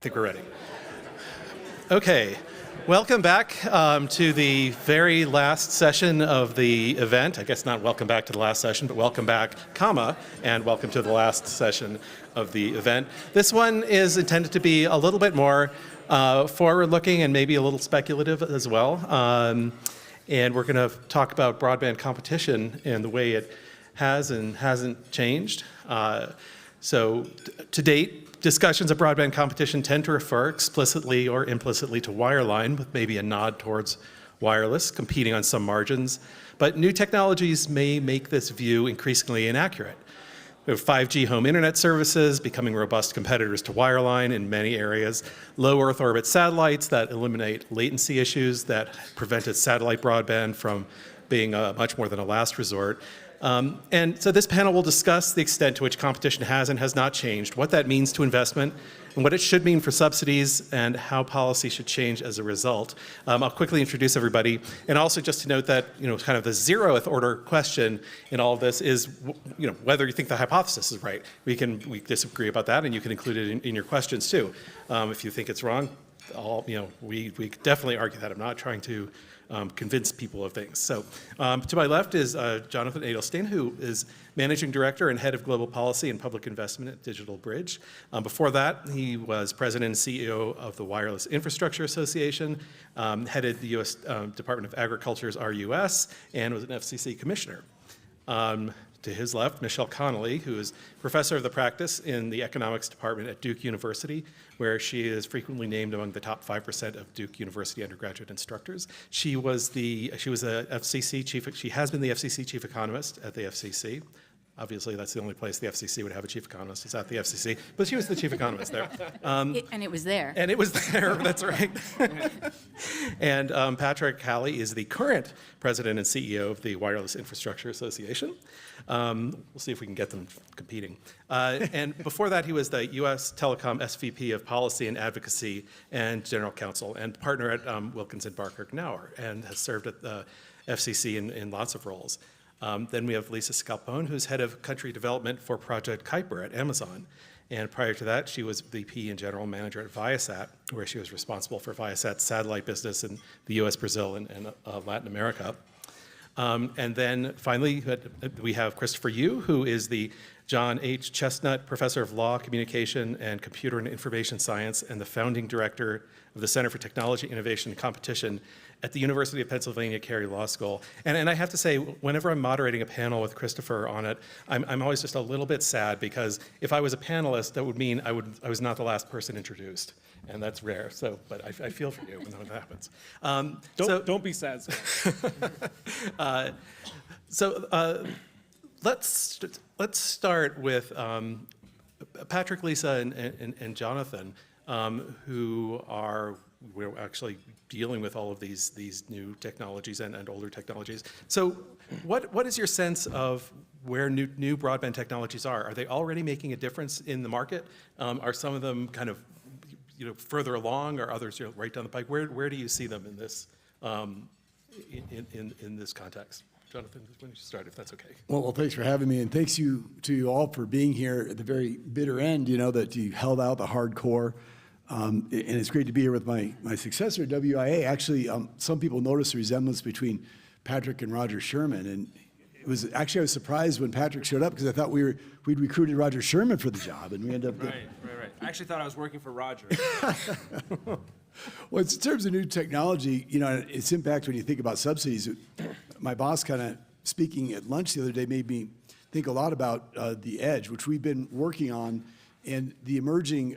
think we're ready. Okay, welcome back to the very last session of the event. I guess not welcome back to the last session, but welcome back, and welcome to the last session of the event. This one is intended to be a little bit more forward-looking and maybe a little speculative as well. And we're going to talk about broadband competition and the way it has and hasn't changed. So to date, discussions of broadband competition tend to refer explicitly or implicitly to wireline, with maybe a nod towards wireless, competing on some margins. But new technologies may make this view increasingly inaccurate. We have 5G home internet services becoming robust competitors to wireline in many areas, low Earth orbit satellites that eliminate latency issues that prevented satellite broadband from being much more than a last resort. And so this panel will discuss the extent to which competition has and has not changed, what that means to investment, and what it should mean for subsidies, and how policy should change as a result. I'll quickly introduce everybody, and also just to note that, kind of the zeroth order question in all of this is, whether you think the hypothesis is right. We disagree about that, and you can include it in your questions too. If you think it's wrong, we definitely argue that. I'm not trying to convince people of things. So to my left is Jonathan Adelstein, who is Managing Director and Head of Global Policy and Public Investment at DigitalBridge. Before that, he was President and CEO of the Wireless Infrastructure Association, headed the U.S. Department of Agriculture's RUS, and was an FCC commissioner. To his left, Michelle Connolly, who is professor of the practice in the economics department at Duke University, where she is frequently named among the top 5% of Duke University undergraduate instructors. She was the FCC chief. She has been the FCC chief economist at the FCC. Obviously, that's the only place the FCC would have a chief economist, is at the FCC. But she was the chief economist there. And it was there. And it was there, that's right. And Patrick Halley is the current president and CEO of the Wireless Infrastructure Association. We'll see if we can get them competing. And before that, he was the U.S. Telecom SVP of Policy and Advocacy and General Counsel, and partner at Wilkinson Barker Knauer, and has served at the FCC in lots of roles. Then we have Lisa Scalpone, who's head of country development for Project Kuiper at Amazon. And prior to that, she was VP and general manager at Viasat, where she was responsible for Viasat's satellite business in the US, Brazil, and Latin America. And then finally, we have Christopher Yu, who is the John H. Chestnut Professor of Law, Communication, and Computer and Information Science, and the founding director of the Center for Technology, Innovation, and Competition at the University of Pennsylvania Carey Law School. And I have to say, whenever I'm moderating a panel with Christopher on it, I'm always just a little bit sad, because if I was a panelist, that would mean I was not the last person introduced. And that's rare, but I feel for you when that happens. Don't be sad. Let's start with Patrick, Lisa, and Jonathan, who we're actually dealing with all of these new technologies and older technologies. So what is your sense of where new broadband technologies are? Are they already making a difference in the market? Are some of them kind of further along, or others right down the pike? Where do you see them in this in this context? Jonathan, why don't you start, if that's okay? Well, thanks for having me, and thanks to you all for being here at the very bitter end, that you held out the hardcore. And it's great to be here with my successor at WIA. Actually, some people noticed the resemblance between Patrick and Roger Sherman, and I was surprised when Patrick showed up, because I thought we'd recruited Roger Sherman for the job, and we ended up... Right. I actually thought I was working for Roger. Well, in terms of new technology, its impact when you think about subsidies. My boss kind of speaking at lunch the other day made me think a lot about the edge, which we've been working on, and the emerging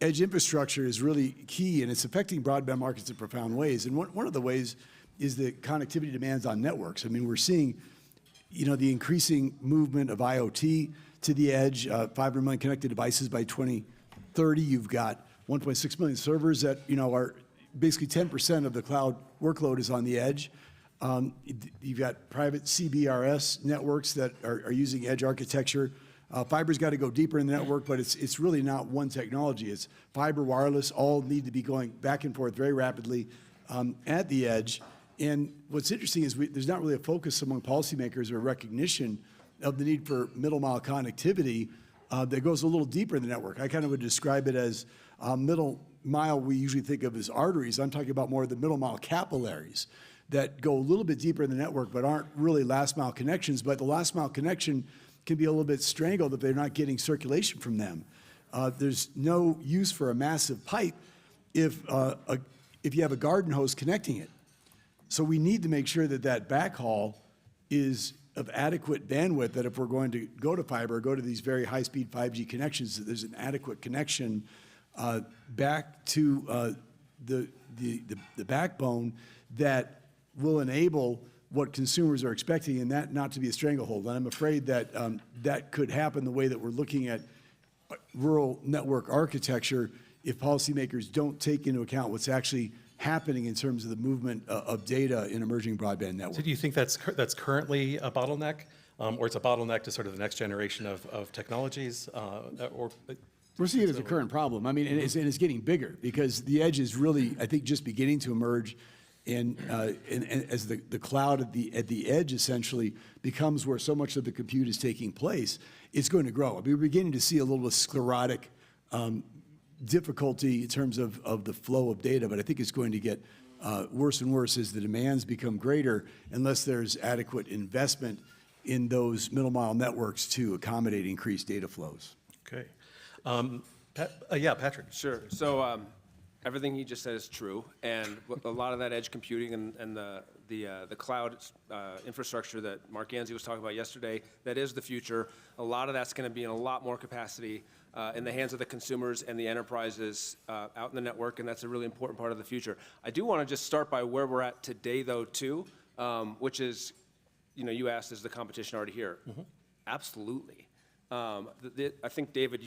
edge infrastructure is really key, and it's affecting broadband markets in profound ways. And one of the ways is the connectivity demands on networks. I mean, we're seeing, the increasing movement of IoT to the edge, 500 million connected devices by 2030. You've got 1.6 million servers that, are basically 10% of the cloud workload is on the edge. You've got private CBRS networks that are using edge architecture. Fiber's got to go deeper in the network, but it's really not one technology. It's fiber, wireless, all need to be going back and forth very rapidly at the edge. And what's interesting is there's not really a focus among policymakers or recognition of the need for middle mile connectivity that goes a little deeper in the network. I kind of would describe it as middle mile we usually think of as arteries. I'm talking about more of the middle mile capillaries that go a little bit deeper in the network but aren't really last mile connections. But the last mile connection can be a little bit strangled if they're not getting circulation from them. There's no use for a massive pipe if you have a garden hose connecting it. So we need to make sure that that backhaul is of adequate bandwidth, that if we're going to go to fiber, or go to these very high-speed 5G connections, that there's an adequate connection back to the backbone that will enable what consumers are expecting, and that not to be a stranglehold. And I'm afraid that that could happen the way that we're looking at rural network architecture if policymakers don't take into account what's actually happening in terms of the movement of data in emerging broadband networks. So do you think that's currently a bottleneck, or it's a bottleneck to sort of the next generation of technologies, or? We're seeing it as a current problem. I mean, and it's getting bigger because the edge is really, I think, just beginning to emerge, and as the cloud at the edge essentially becomes where so much of the compute is taking place, it's going to grow. I mean, we're beginning to see a little sclerotic difficulty in terms of the flow of data, but I think it's going to get worse and worse as the demands become greater unless there's adequate investment in those middle mile networks to accommodate increased data flows. Okay. Yeah, Patrick. Sure. So everything he just said is true, and a lot of that edge computing and the cloud infrastructure that Mark Ganzi was talking about yesterday, that is the future. A lot of that's going to be in a lot more capacity in the hands of the consumers and the enterprises out in the network, and that's a really important part of the future. I do want to just start by where we're at today, though, too, which is, you asked, is the competition already here? Mm-hmm. Absolutely. I think David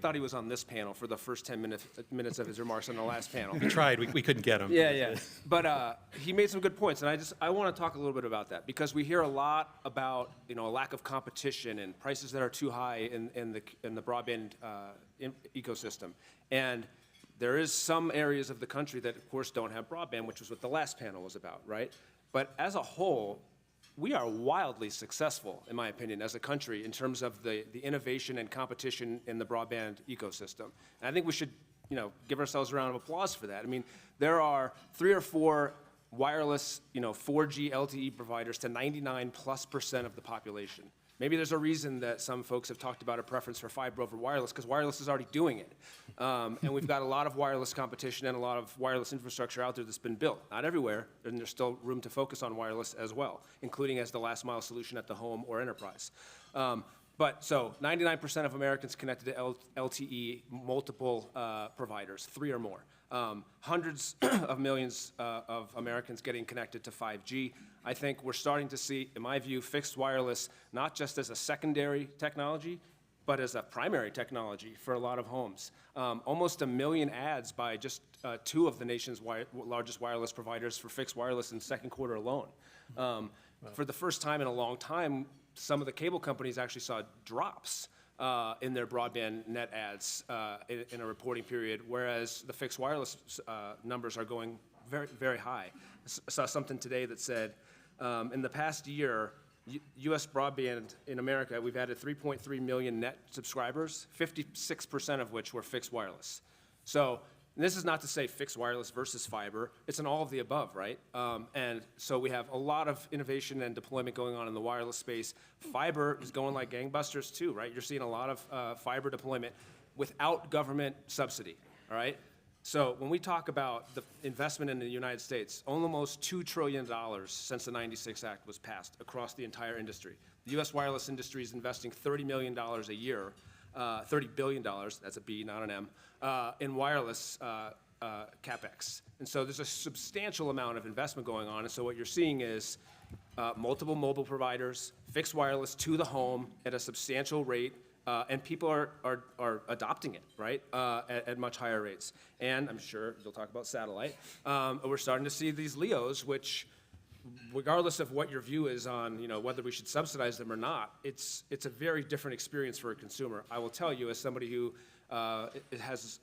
thought he was on this panel for the first 10 minutes of his remarks on the last panel. We tried, we couldn't get him. Yeah. But he made some good points, and I want to talk a little bit about that, because we hear a lot about, a lack of competition and prices that are too high in the broadband ecosystem. And there is some areas of the country that, of course, don't have broadband, which was what the last panel was about, right? But as a whole, we are wildly successful, in my opinion, as a country in terms of the innovation and competition in the broadband ecosystem. And I think we should, give ourselves a round of applause for that. I mean, there are 3 or 4 wireless, 4G LTE providers to 99+% of the population. Maybe there's a reason that some folks have talked about a preference for fiber over wireless, because wireless is already doing it. And we've got a lot of wireless competition and a lot of wireless infrastructure out there that's been built. Not everywhere, and there's still room to focus on wireless as well, including as the last mile solution at the home or enterprise. But so 99% of Americans connected to LTE, multiple providers, 3 or more. Hundreds of millions of Americans getting connected to 5G. I think we're starting to see, in my view, fixed wireless not just as a secondary technology, but as a primary technology for a lot of homes. Almost 1 million ads by just 2 of the nation's largest wireless providers for fixed wireless in the second quarter alone. For the first time in a long time, some of the cable companies actually saw drops in their broadband net ads in a reporting period, whereas the fixed wireless numbers are going very, very high. I saw something today that said, in the past year, U.S. broadband in America, we've added 3.3 million net subscribers, 56% of which were fixed wireless. So this is not to say fixed wireless versus fiber. It's an all of the above, right? And so we have a lot of innovation and deployment going on in the wireless space. Fiber is going like gangbusters too, right? You're seeing a lot of fiber deployment without government subsidy, all right? So when we talk about the investment in the United States, almost $2 trillion since the '96 Act was passed across the entire industry. The U.S. wireless industry is investing $30 million a year, $30 billion, that's a B, not an M, in wireless CapEx. And so there's a substantial amount of investment going on. And so what you're seeing is multiple mobile providers, fixed wireless to the home at a substantial rate, and people are adopting it, right, at much higher rates. And I'm sure you'll talk about satellite. We're starting to see these LEOs, which, regardless of what your view is on, whether we should subsidize them or not, it's a very different experience for a consumer. I will tell you, as somebody who has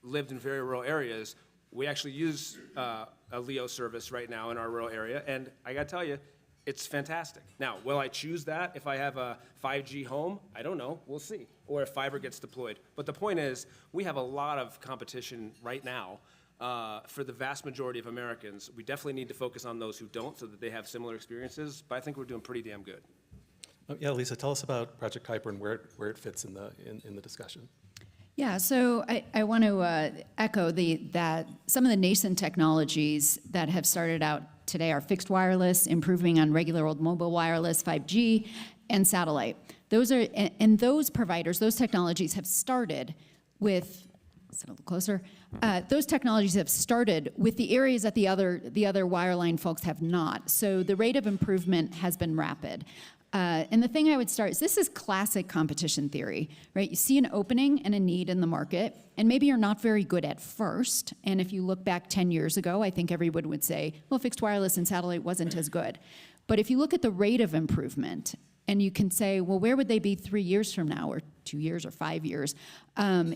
lived in very rural areas, we actually use a LEO service right now in our rural area, and I got to tell you, it's fantastic. Now, will I choose that if I have a 5G home? I don't know. We'll see. Or if fiber gets deployed. But the point is, we have a lot of competition right now for the vast majority of Americans. We definitely need to focus on those who don't so that they have similar experiences. But I think we're doing pretty damn good. Yeah, Lisa, tell us about Project Kuiper and where it fits in the discussion. Yeah, so I want to echo that some of the nascent technologies that have started out today are fixed wireless, improving on regular old mobile wireless, 5G, and satellite. Those are, and those providers, those technologies have started with, sit a little closer, those technologies have started with the areas that the other wireline folks have not. So the rate of improvement has been rapid. And the thing I would start is this is classic competition theory, right? You see an opening and a need in the market, and maybe you're not very good at first. And if you look back 10 years ago, I think everyone would say, well, fixed wireless and satellite wasn't as good. But if you look at the rate of improvement, and you can say, well, where would they be 3 years from now, or 2 years, or 5 years?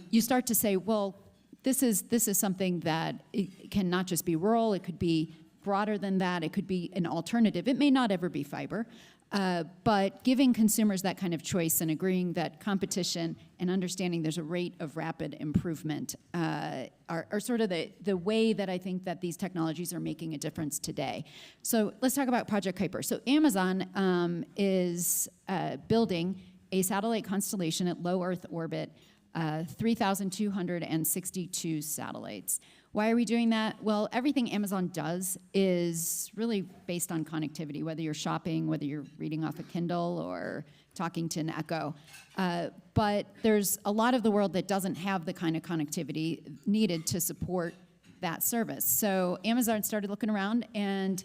You start to say, well, this is something that it can not just be rural, it could be broader than that, it could be an alternative. It may not ever be fiber. But giving consumers that kind of choice and agreeing that competition and understanding there's a rate of rapid improvement are sort of the way that I think that these technologies are making a difference today. So let's talk about Project Kuiper. So Amazon is building a satellite constellation at low Earth orbit, 3,262 satellites. Why are we doing that? Well, everything Amazon does is really based on connectivity, whether you're shopping, whether you're reading off a Kindle or talking to an Echo. But there's a lot of the world that doesn't have the kind of connectivity needed to support that service. So Amazon started looking around and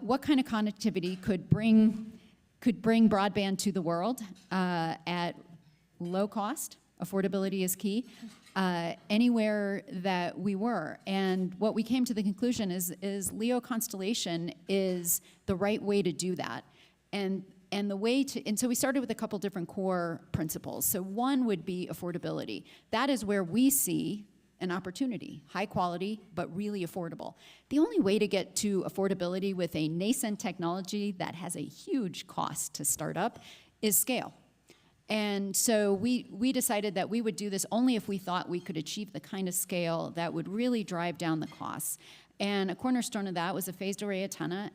what kind of connectivity could bring broadband to the world at low cost. Affordability is key. Anywhere that we were. And what we came to the conclusion is LEO constellation is the right way to do that. And so we started with a couple different core principles. So one would be affordability. That is where we see an opportunity, high quality, but really affordable. The only way to get to affordability with a nascent technology that has a huge cost to start up is scale. And so we decided that we would do this only if we thought we could achieve the kind of scale that would really drive down the costs. And a cornerstone of that was a phased array antenna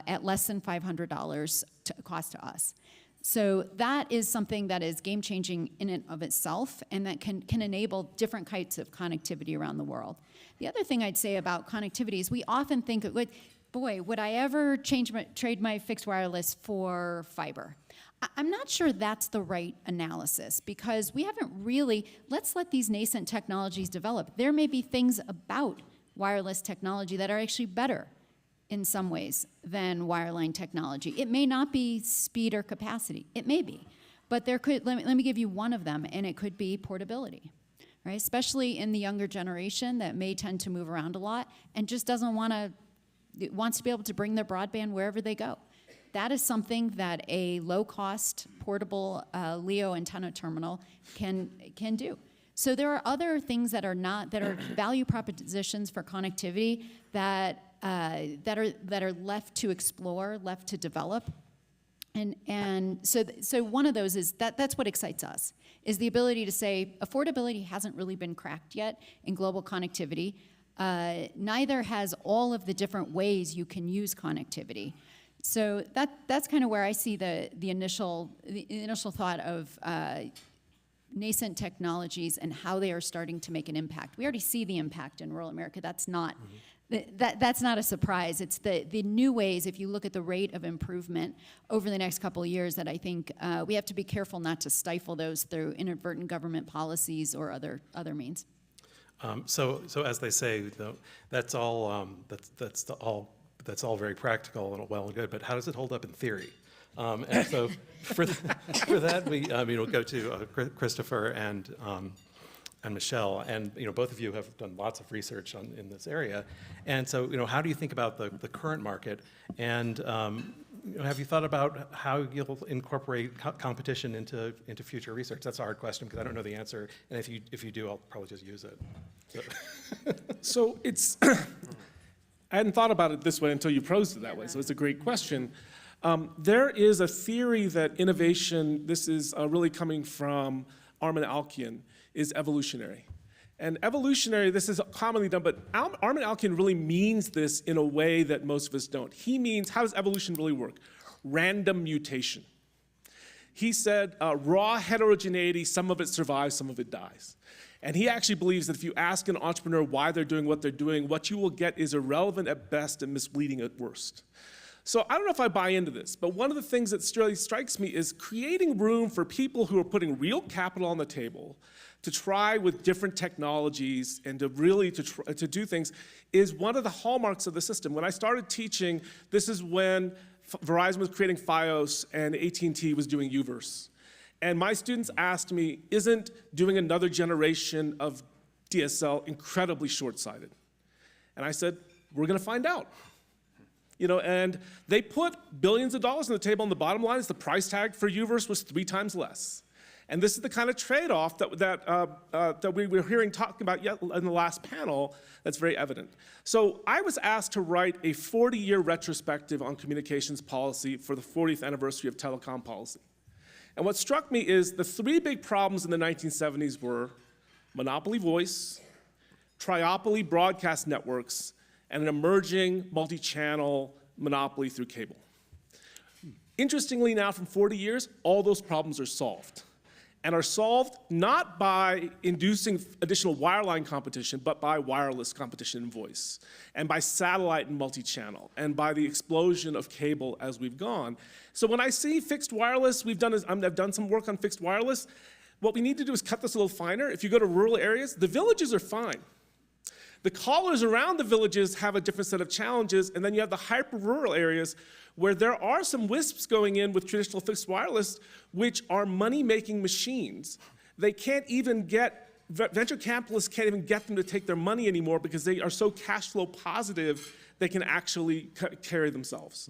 at less than $500 cost to us. So that is something that is game-changing in and of itself, and that can enable different kinds of connectivity around the world. The other thing I'd say about connectivity is we often think, boy, would I ever trade my fixed wireless for fiber? I'm not sure that's the right analysis because we haven't really, let's let these nascent technologies develop. There may be things about wireless technology that are actually better in some ways than wireline technology. It may not be speed or capacity. It may be. But there could, let me give you one of them, and it could be portability, right? Especially in the younger generation that may tend to move around a lot and just wants to be able to bring their broadband wherever they go. That is something that a low-cost, portable LEO antenna terminal can do. So there are other things that are value propositions for connectivity that are left to explore, left to develop. And so one of those is that's what excites us, is the ability to say affordability hasn't really been cracked yet in global connectivity. Neither has all of the different ways you can use connectivity. So that's kind of where I see the initial thought of nascent technologies and how they are starting to make an impact. We already see the impact in rural America. That's not that's not a surprise. It's the new ways. If you look at the rate of improvement over the next couple of years, that I think we have to be careful not to stifle those through inadvertent government policies or other means. So as they say, that's all very practical and well and good, but how does it hold up in theory? And so for that, we'll go to Christopher and Michelle, and both of you have done lots of research in this area, and so how do you think about the current market, and have you thought about how you'll incorporate competition into future research? That's a hard question because I don't know the answer, and if you do, I'll probably just use it. So it's. I hadn't thought about it this way until you posed it that way, so it's a great question. There is a theory that innovation, this is really coming from Armin Alkian, is evolutionary. And evolutionary, this is commonly done, but Armin Alkian really means this in a way that most of us don't. He means, how does evolution really work? Random mutation. He said raw heterogeneity, some of it survives, some of it dies. And he actually believes that if you ask an entrepreneur why they're doing, what you will get is irrelevant at best and misleading at worst. So I don't know if I buy into this, but one of the things that really strikes me is creating room for people who are putting real capital on the table to try with different technologies and to really to do things is one of the hallmarks of the system. When I started teaching, this is when Verizon was creating Fios and AT&T was doing Uverse. And my students asked me, isn't doing another generation of DSL incredibly short-sighted? And I said, we're going to find out. And they put billions of dollars on the table, and the bottom line is the price tag for Uverse was 3 times less. And this is the kind of trade-off that we were hearing talking about yet in the last panel that's very evident. So I was asked to write a 40-year retrospective on communications policy for the 40th anniversary of telecom policy. And what struck me is the 3 big problems in the 1970s were monopoly voice, triopoly broadcast networks, and an emerging multi-channel monopoly through cable. Interestingly now, from 40 years, all those problems are solved. And are solved not by inducing additional wireline competition, but by wireless competition in voice, and by satellite and multi-channel, and by the explosion of cable as we've gone. So when I see fixed wireless, I've done some work on fixed wireless. What we need to do is cut this a little finer. If you go to rural areas, the villages are fine. The callers around the villages have a different set of challenges, and then you have the hyper-rural areas where there are some wisps going in with traditional fixed wireless, which are money-making machines. They can't even venture capitalists can't even get them to take their money anymore because they are so cash flow positive, they can actually carry themselves.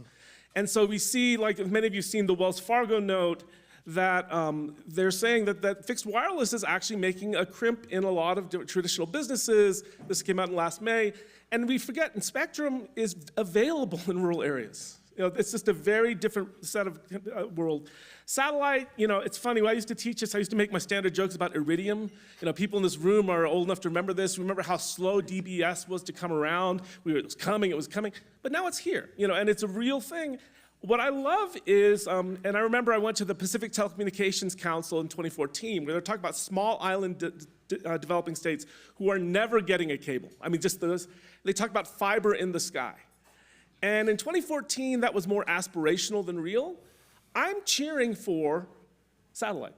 And so we see, like many of you have seen the Wells Fargo note, that they're saying that fixed wireless is actually making a crimp in a lot of traditional businesses. This came out in last May. And we forget, and Spectrum is available in rural areas. It's just a very different set of world. Satellite, it's funny, when I used to teach this, I used to make my standard jokes about Iridium. People in this room are old enough to remember this. Remember how slow DBS was to come around? It was coming. But now it's here, and it's a real thing. What I love is, and I remember I went to the Pacific Telecommunications Council in 2014, where they're talking about small island developing states who are never getting a cable. I mean, just those. They talk about fiber in the sky. And in 2014, that was more aspirational than real. I'm cheering for satellite.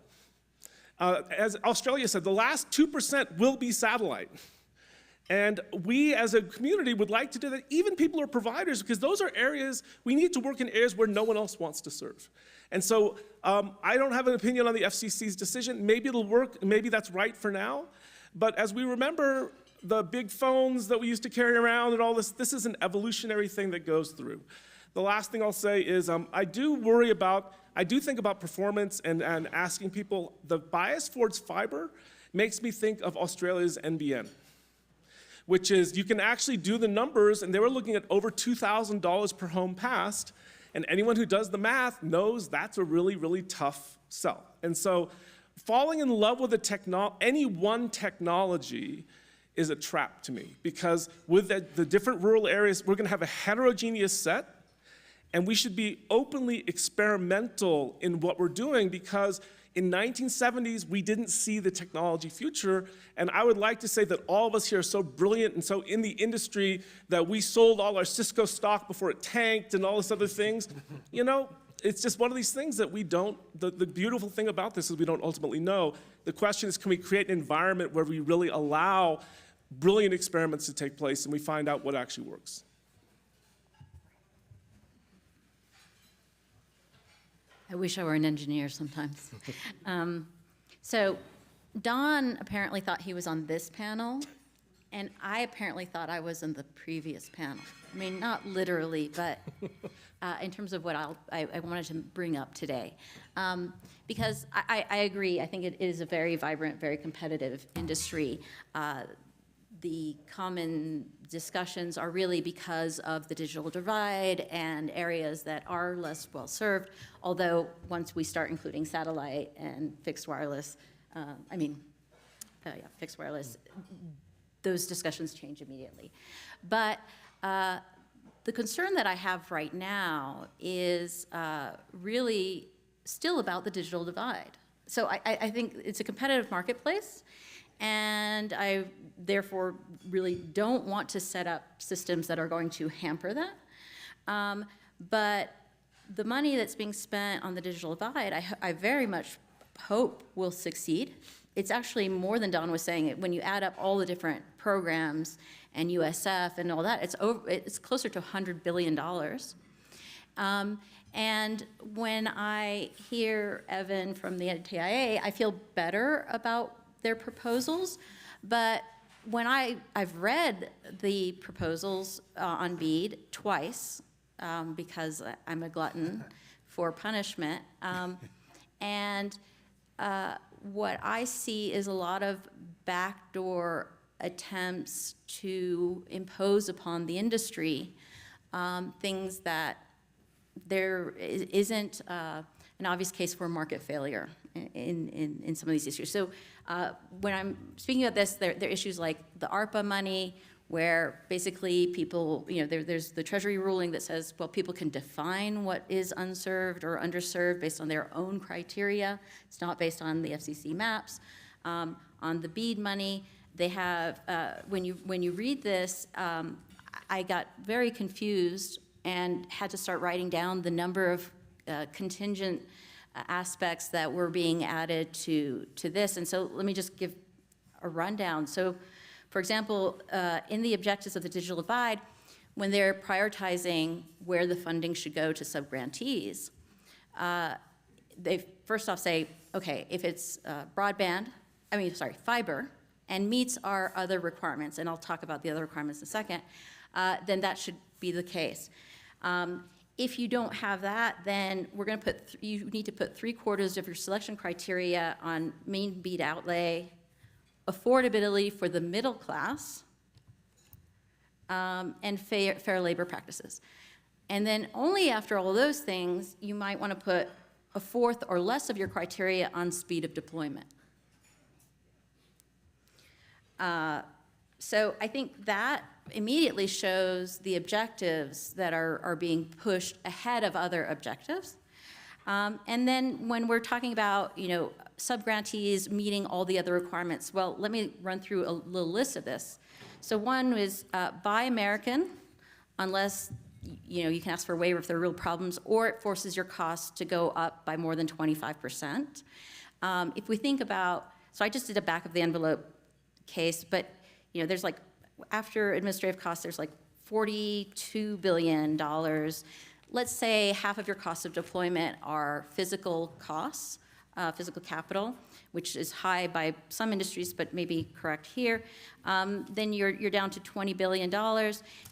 As Australia said, the last 2% will be satellite. And we as a community would like to do that, even people who are providers, because those are areas, we need to work in areas where no one else wants to serve. And so I don't have an opinion on the FCC's decision. Maybe it'll work, maybe that's right for now. But as we remember the big phones that we used to carry around and all this, this is an evolutionary thing that goes through. The last thing I'll say is I do think about performance and asking people, the bias towards fiber makes me think of Australia's NBN, which is you can actually do the numbers, and they were looking at over $2,000 per home passed, and anyone who does the math knows that's a really, really tough sell. And so falling in love with any one technology is a trap to me, because with the different rural areas, we're gonna have a heterogeneous set, and we should be openly experimental in what we're doing, because in 1970s, we didn't see the technology future, and I would like to say that all of us here are so brilliant and so in the industry that we sold all our Cisco stock before it tanked and all this other things. It's just one of these things that we don't, the beautiful thing about this is we don't ultimately know. The question is, can we create an environment where we really allow brilliant experiments to take place and we find out what actually works? I wish I were an engineer sometimes. So Don apparently thought he was on this panel, and I apparently thought I was in the previous panel. I mean, not literally, but in terms of what I wanted to bring up today. Because I agree, I think it is a very vibrant, very competitive industry. the common discussions are really because of the digital divide and areas that are less well served. Although once we start including satellite and fixed wireless, fixed wireless, those discussions change immediately. But the concern that I have right now is really still about the digital divide. So I think it's a competitive marketplace, and I therefore really don't want to set up systems that are going to hamper that. But the money that's being spent on the digital divide, I very much hope will succeed. It's actually more than Don was saying. When you add up all the different programs and USF and all that, it's closer to $100 billion. And when I hear Evan from the TIA, I feel better about their proposals. But when I've read the proposals on BEAD twice, because I'm a glutton for punishment, and what I see is a lot of backdoor attempts to impose upon the industry things that there isn't an obvious case for market failure in some of these issues. So when I'm speaking about this, there are issues like the ARPA money, where basically people, there's the Treasury ruling that says, well, people can define what is unserved or underserved based on their own criteria. It's not based on the FCC maps. On the BEAD money, they have, when you read this, I got very confused and had to start writing down the number of contingent aspects that were being added to this. And so let me just give a rundown. So, for example, in the objectives of the digital divide, when they're prioritizing where the funding should go to subgrantees, they first off say, okay, if it's fiber, and meets our other requirements, and I'll talk about the other requirements in a second, then that should be the case. If you don't have that, then we're going to you need to put 3/4 of your selection criteria on main BEAD outlay, affordability for the middle class, and fair labor practices. And then only after all those things, you might want to put 1/4 or less of your criteria on speed of deployment. So I think that immediately shows the objectives that are being pushed ahead of other objectives. And then when we're talking about, subgrantees meeting all the other requirements, well, let me run through a little list of this. So one is Buy American, unless, you can ask for a waiver if there are real problems, or it forces your costs to go up by more than 25%. If we think about, so I just did a back of the envelope case, but, there's like, after administrative costs, there's like $42 billion. Let's say half of your costs of deployment are physical costs, physical capital, which is high by some industries, but maybe correct here. Then you're down to $20 billion.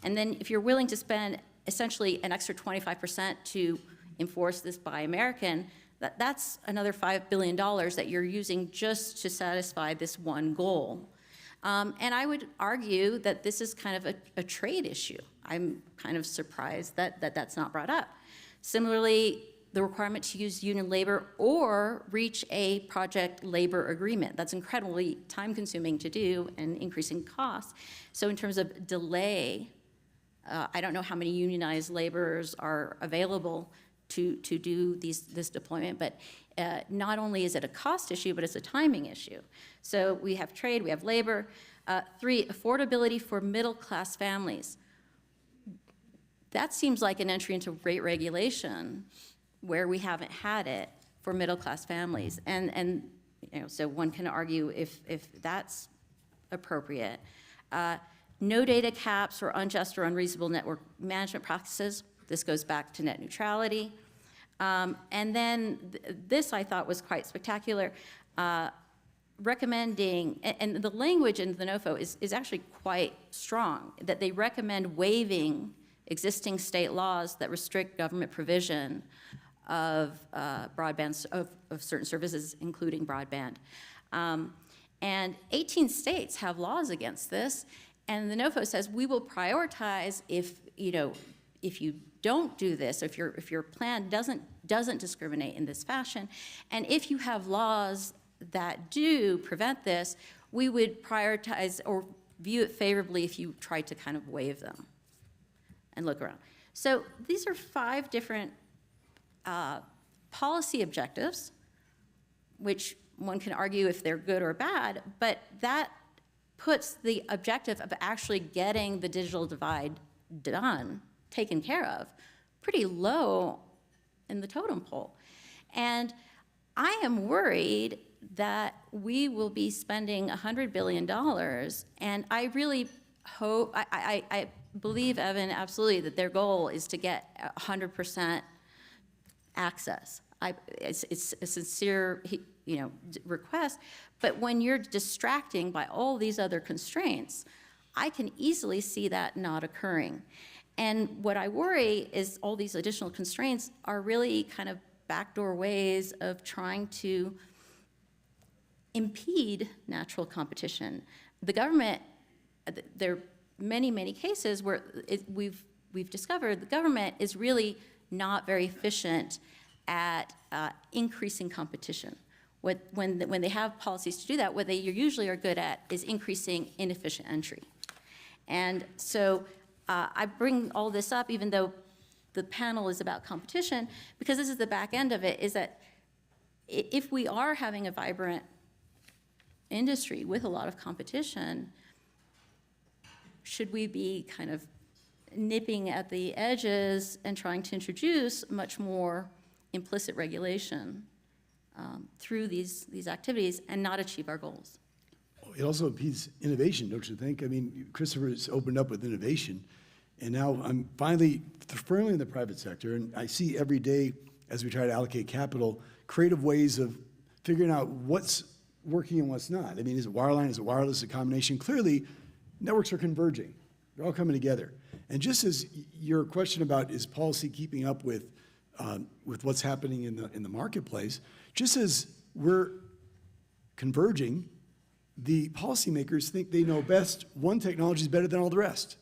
And then if you're willing to spend essentially an extra 25% to enforce this Buy American, that's another $5 billion that you're using just to satisfy this one goal. And I would argue that this is kind of a trade issue. I'm kind of surprised that that's not brought up. Similarly, the requirement to use union labor or reach a project labor agreement. That's incredibly time-consuming to do and increasing costs. So in terms of delay, I don't know how many unionized laborers are available to do this deployment, but not only is it a cost issue, but it's a timing issue. So we have trade, we have labor. 3, affordability for middle-class families. That seems like an entry into rate regulation where we haven't had it for middle-class families. And so one can argue if that's appropriate. No data caps or unjust or unreasonable network management practices. This goes back to net neutrality. And then this I thought was quite spectacular, recommending, and the language in the NOFO is actually quite strong, that they recommend waiving existing state laws that restrict government provision of broadband, of certain services, including broadband. And 18 states have laws against this, and the NOFO says we will prioritize if you don't do this, if your plan doesn't discriminate in this fashion, and if you have laws that do prevent this, we would prioritize or view it favorably if you tried to kind of waive them and look around. So these are 5 different policy objectives, which one can argue if they're good or bad, but that puts the objective of actually getting the digital divide done, taken care of, pretty low in the totem pole. And I am worried that we will be spending $100 billion, and I really hope, I believe, Evan, absolutely, that their goal is to get 100% access. It's a sincere request, but when you're distracting by all these other constraints, I can easily see that not occurring. And what I worry is all these additional constraints are really kind of backdoor ways of trying to impede natural competition. The government, there are many, many cases where we've discovered the government is really not very efficient at increasing competition. When they have policies to do that, what they usually are good at is increasing inefficient entry. And so I bring all this up, even though the panel is about competition, because this is the back end of it, is that if we are having a vibrant industry with a lot of competition, should we be kind of nipping at the edges and trying to introduce much more implicit regulation through these activities and not achieve our goals? It also impedes innovation, don't you think? I mean, Christopher's opened up with innovation, and now I'm finally firmly in the private sector, and I see every day as we try to allocate capital, creative ways of figuring out what's working and what's not. I mean, is it wireline, is it wireless, is it a combination? Clearly, networks are converging. They're all coming together. And just as your question about is policy keeping up with what's happening in the marketplace, just as we're converging, the policymakers think they know best. One technology is better than all the rest.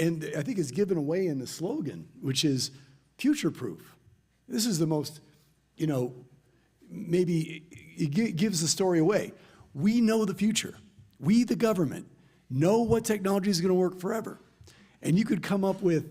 And I think it's given away in the slogan, which is future-proof. This is the most, maybe it gives the story away. We know the future. We, the government, know what technology is going to work forever. And you could come up with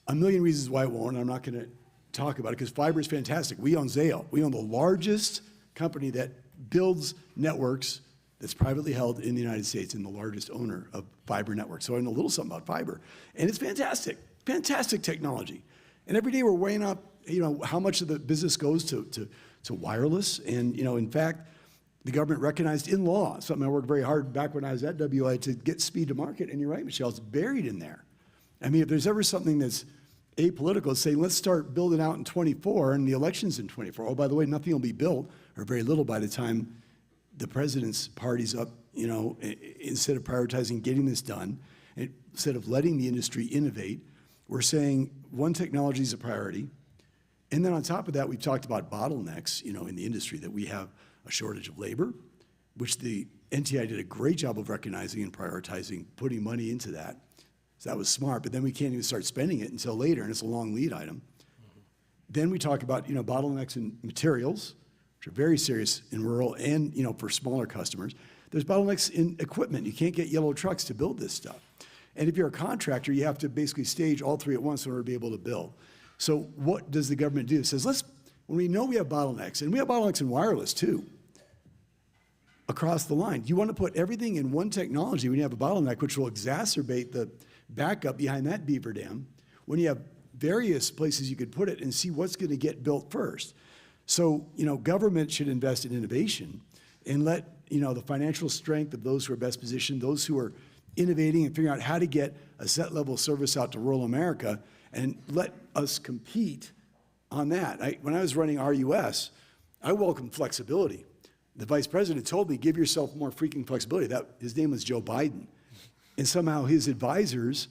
a million reasons why it won't. I'm not going to talk about it because fiber is fantastic. We own Zayo. We own the largest company that builds networks that's privately held in the United States and the largest owner of fiber networks. So I know a little something about fiber. And it's fantastic, fantastic technology. And every day we're weighing up, how much of the business goes to wireless. And, in fact, the government recognized in law, something I worked very hard back when I was at WI to get speed to market. And you're right, Michelle, it's buried in there. I mean, if there's ever something that's apolitical, it's saying let's start building out in 24 and the election's in 24. Oh, by the way, nothing will be built or very little by the time the president's party's up, instead of prioritizing getting this done, instead of letting the industry innovate, we're saying one technology is a priority. And then on top of that, we've talked about bottlenecks, in the industry, that we have a shortage of labor, which the NTI did a great job of recognizing and prioritizing, putting money into that. So that was smart, but then we can't even start spending it until later, and it's a long lead item. Then we talk about, bottlenecks in materials, which are very serious in rural and, for smaller customers. There's bottlenecks in equipment. You can't get yellow trucks to build this stuff. And if you're a contractor, you have to basically stage all three at once in order to be able to build. So what does the government do? It says, when we know we have bottlenecks, and we have bottlenecks in wireless too, across the line, you want to put everything in one technology when you have a bottleneck, which will exacerbate the backup behind that beaver dam, when you have various places you could put it and see what's going to get built first. So, government should invest in innovation and let, the financial strength of those who are best positioned, those who are innovating and figuring out how to get a set level of service out to rural America, and let us compete on that. When I was running RUS, I welcomed flexibility. The vice president told me, give yourself more freaking flexibility. His name was Joe Biden. And somehow his advisors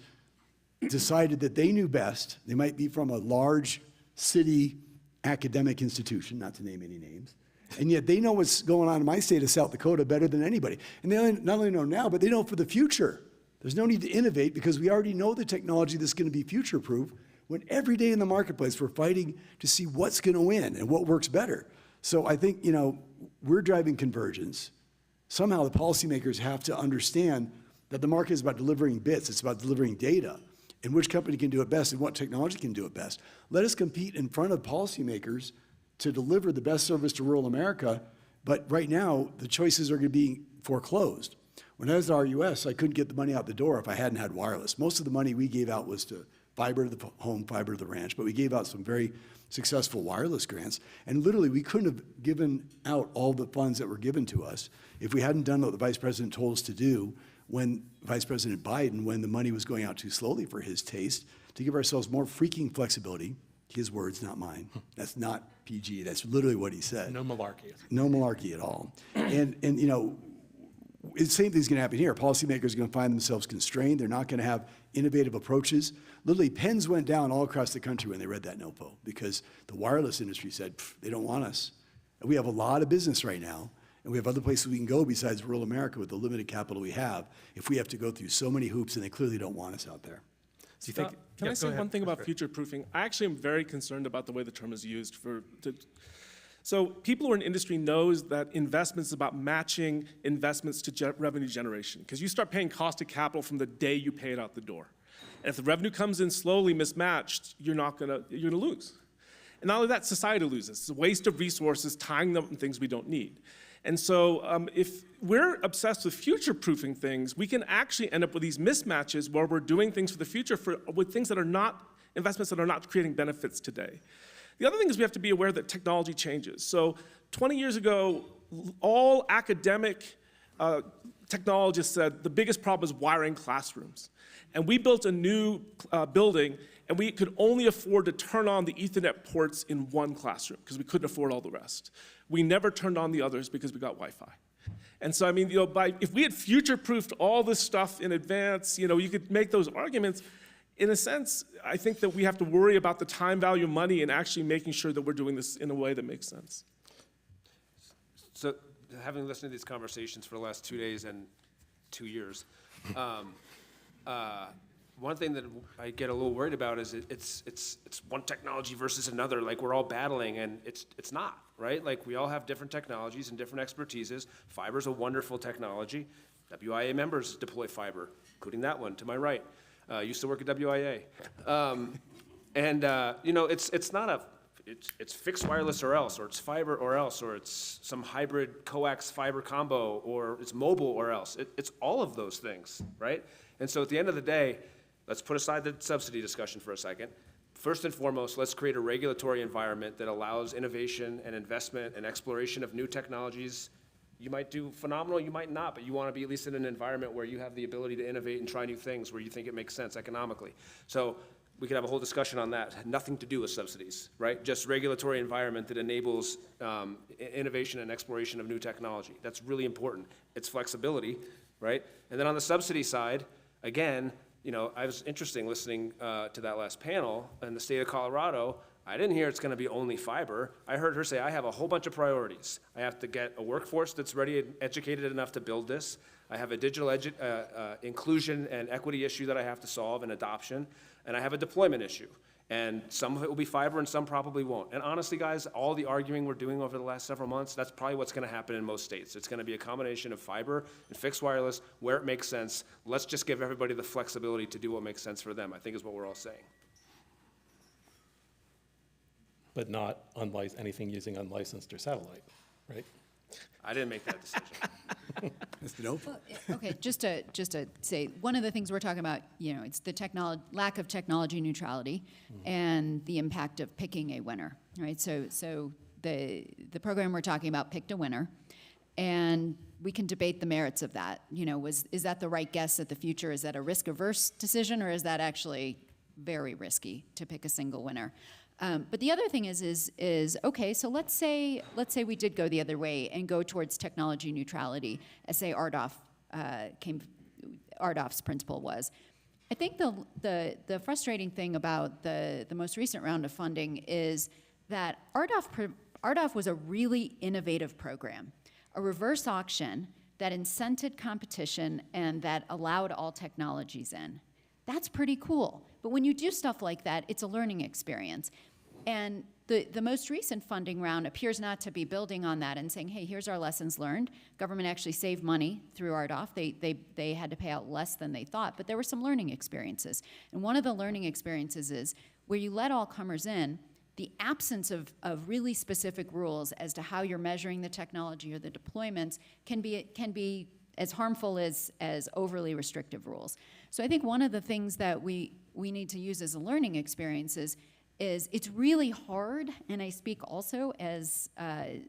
decided that they knew best. They might be from a large city academic institution, not to name any names, And yet they know what's going on in my state of South Dakota better than anybody. And they not only know now, but they know for the future. There's no need to innovate because we already know the technology that's going to be future-proof, when every day in the marketplace we're fighting to see what's going to win and what works better. So I think, we're driving convergence. Somehow the policymakers have to understand that the market is about delivering bits, it's about delivering data, and which company can do it best and what technology can do it best. Let us compete in front of policymakers to deliver the best service to rural America, but right now the choices are going to be foreclosed. When I was at RUS, I couldn't get the money out the door if I hadn't had wireless. Most of the money we gave out was to fiber to the home, fiber to the ranch, but we gave out some very successful wireless grants, and literally we couldn't have given out all the funds that were given to us if we hadn't done what the Vice President told us to do when Vice President Biden, when the money was going out too slowly for his taste, to give ourselves more freaking flexibility. His words, not mine. That's not PG. That's literally what he said. No malarkey. No malarkey at all. And the same thing's going to happen here. Policymakers are going to find themselves constrained. They're not going to have innovative approaches. Literally, pens went down all across the country when they read that NOPO because the wireless industry said, they don't want us. And we have a lot of business right now, and we have other places we can go besides rural America with the limited capital we have if we have to go through so many hoops, and they clearly don't want us out there. So you think, Can yeah, I go say ahead. one thing about future-proofing? I actually am very concerned about the way the term is used So people who are in industry knows that investments is about matching investments to revenue generation, because you start paying cost of capital from the day you pay it out the door. And if the revenue comes in slowly mismatched, you're gonna lose. And not only that, society loses. It's a waste of resources, tying them up in things we don't need. And so if we're obsessed with future-proofing things, we can actually end up with these mismatches where we're doing things for the future with things that are not, investments that are not creating benefits today. The other thing is we have to be aware that technology changes. So 20 years ago, all academic technologists said the biggest problem is wiring classrooms. And we built a new building, and we could only afford to turn on the Ethernet ports in one classroom because we couldn't afford all the rest. We never turned on the others because we got Wi-Fi. And so, I mean, if we had future-proofed all this stuff in advance, you could make those arguments. In a sense, I think that we have to worry about the time value of money and actually making sure that we're doing this in a way that makes sense. So, having listened to these conversations for the last 2 days and 2 years, one thing that I get a little worried about is it's one technology versus another. Like we're all battling, and it's not, right? Like we all have different technologies and different expertises. Fiber's a wonderful technology. WIA members deploy fiber, including that one to my right. Used to work at WIA, it's not a. It's fixed wireless or else, or it's fiber or else, or it's some hybrid coax fiber combo, or it's mobile or else. It's all of those things, right? And so at the end of the day, let's put aside the subsidy discussion for a second. First and foremost, let's create a regulatory environment that allows innovation and investment and exploration of new technologies. You might do phenomenal, you might not, but you want to be at least in an environment where you have the ability to innovate and try new things where you think it makes sense economically. So we could have a whole discussion on that. It had nothing to do with subsidies, right? Just regulatory environment that enables innovation and exploration of new technology. That's really important. It's flexibility, right? And then on the subsidy side, again, I was interesting listening to that last panel in the state of Colorado. I didn't hear it's going to be only fiber. I heard her say, I have a whole bunch of priorities. I have to get a workforce that's ready and educated enough to build this. I have a digital inclusion and equity issue that I have to solve and adoption. And I have a deployment issue. And some of it will be fiber and some probably won't. And honestly, guys, all the arguing we're doing over the last several months, that's probably what's going to happen in most states. It's going to be a combination of fiber and fixed wireless where it makes sense. Let's just give everybody the flexibility to do what makes sense for them, I think is what we're all saying. But not anything using unlicensed or satellite, right? I didn't make that decision. Mr. Nope. Okay, just to say, one of the things we're talking about, it's the lack of technology neutrality and the impact of picking a winner, right? So the program we're talking about picked a winner, and we can debate the merits of that. Is that the right guess at the future? Is that a risk-averse decision, or is that actually very risky to pick a single winner? But the other thing is okay, so let's say we did go the other way and go towards technology neutrality, as say Ardough's principle was. I think the frustrating thing about the most recent round of funding is that RDOF was a really innovative program, a reverse auction that incented competition and that allowed all technologies in. That's pretty cool. But when you do stuff like that, it's a learning experience. And the most recent funding round appears not to be building on that and saying, hey, here's our lessons learned. Government actually saved money through RDOF. They had to pay out less than they thought, but there were some learning experiences. And one of the learning experiences is where you let all comers in, the absence of really specific rules as to how you're measuring the technology or the deployments can be as harmful as overly restrictive rules. So I think one of the things that we need to use as a learning experience is it's really hard, and I speak also as a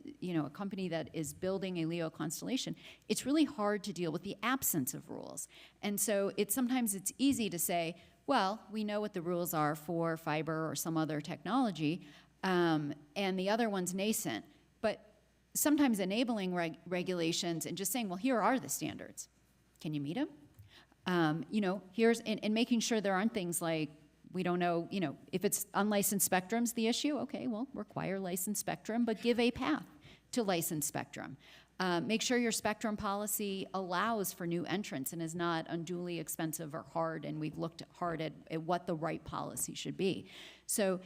company that is building a LEO constellation, it's really hard to deal with the absence of rules. And so sometimes it's easy to say, well, we know what the rules are for fiber or some other technology, and the other one's nascent. But sometimes enabling regulations and just saying, well, here are the standards. Can you meet them? Here's, and making sure there aren't things like, we don't know, if it's unlicensed spectrum's the issue, okay, well, require licensed spectrum, but give a path to licensed spectrum. Make sure your spectrum policy allows for new entrants and is not unduly expensive or hard, and we've looked hard at what the right policy should be. So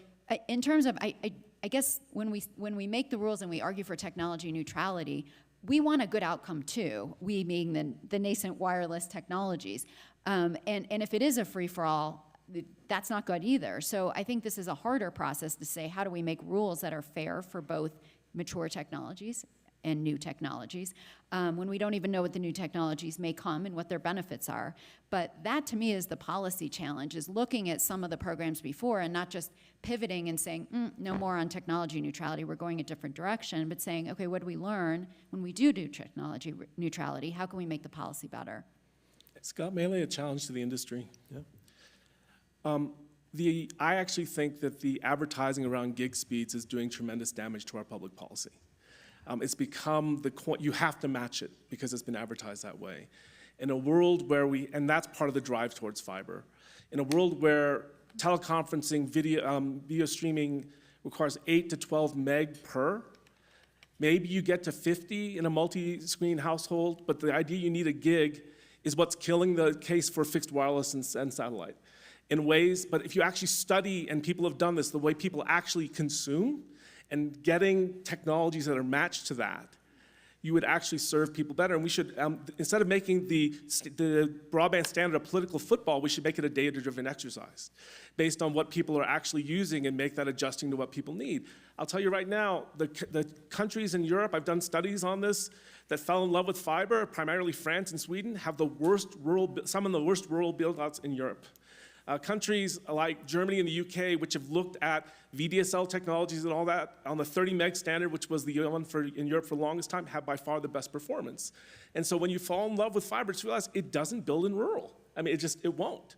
in terms of, I guess when we make the rules and we argue for technology neutrality, we want a good outcome too, we being the nascent wireless technologies. And if it is a free-for-all, that's not good either. So I think this is a harder process to say, how do we make rules that are fair for both mature technologies and new technologies, when we don't even know what the new technologies may come and what their benefits are. But that, to me, is the policy challenge, is looking at some of the programs before and not just pivoting and saying, no more on technology neutrality, we're going a different direction, but saying, okay, what do we learn when we do technology neutrality? How can we make the policy better? Scott, mainly a challenge to the industry. Yeah. I actually think that the advertising around gig speeds is doing tremendous damage to our public policy. It's become you have to match it because it's been advertised that way. In a world where and that's part of the drive towards fiber. In a world where teleconferencing, video streaming requires 8 to 12 meg per, maybe you get to 50 in a multi-screen household, but the idea you need a gig is what's killing the case for fixed wireless and satellite. In ways, but if you actually study, and people have done this, the way people actually consume and getting technologies that are matched to that, you would actually serve people better. And we should, instead of making the broadband standard a political football, we should make it a data-driven exercise based on what people are actually using and make that adjusting to what people need. I'll tell you right now, the countries in Europe, I've done studies on this, that fell in love with fiber, primarily France and Sweden, have some of the worst rural build-outs in Europe. Countries like Germany and the UK, which have looked at VDSL technologies and all that on the 30 meg standard, which was the one in Europe for the longest time, have by far the best performance. And so when you fall in love with fiber, just realize it doesn't build in rural. I mean, it won't.